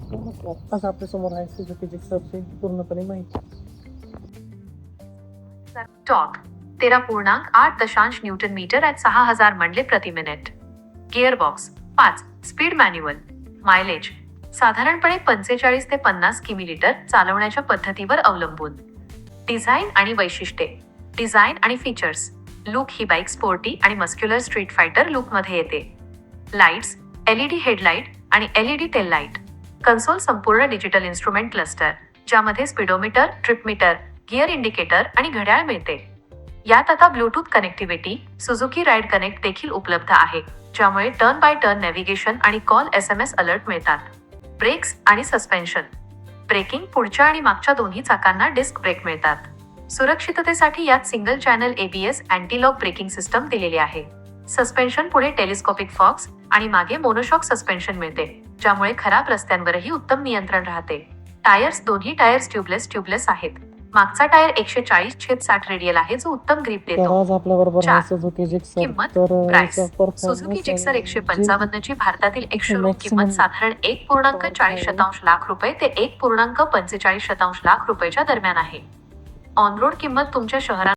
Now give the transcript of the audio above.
आज आपल्यासमोर आहे सुझुकी जिक्सरची पूर्णपणे माहिती. टॉर्क 13.8 न्यूटन मीटर @ 6000 मंडले प्रति minute. Gearbox 5. Speed manual. Mileage साधारणपणे 45 ते 50 किमी/लिटर चालवण्याच्या पद्धतीवर अवलंबून. डिझाईन आणि वैशिष्ट्ये. डिझाईन आणि फीचर्स. लुक ही बाईक स्पोर्टी आणि मस्क्युलर स्ट्रीट फायटर लुकमध्ये येते. लाईट्स LED हेडलाईट आणि LED टेल लाईट. कन्सोल संपूर्ण डिजिटल इन्स्ट्रुमेंट क्लस्टर, ज्यामध्ये स्पीडोमीटर, ट्रिपमीटर, गिअर इंडिकेटर आणि घड्याळ मिळते. यात आता Bluetooth connectivity, Suzuki ride connect देखील उपलब्ध आहे, ज्यामुळे टर्न बाय टर्न नॅव्हिगेशन आणि कॉल SMS अलर्ट मिळतात. ब्रेक्स आणि सस्पेन्शन. ब्रेकिंग पुढच्या आणि मागच्या दोन्ही चाकांना डिस्क ब्रेक मिळतात. सुरक्षिततेसाठी यात single channel ABS anti lock braking system दिलेली आहे. सस्पेन्शन पुढे टेलिस्कोपिक फॉक्स आणि मागे मोनोशॉक सस्पेन्शन मिळते, ज्यामुळे खराब रस्त्यांवरही उत्तम नियंत्रण राहते. टायर्स दोन्ही टायर्स ट्यूबलेस आहेत. मागचा टायर 140/60 रेडियल आहे, जो उत्तम ग्रिप तर देतो. आज आपल्याबरोबर आहे 4. Suzuki Gixxer. किंमत, तर प्राइस. याचा performance सुझुकी जिक्सर आणि 155 ची भारतातील शोरूम maximum किंमत साधारण 1.40 लाख रुपये ते 1.45 लाख रुपयाच्या दरम्यान आहे. ऑन रोड किंमत तुमच्या शहरात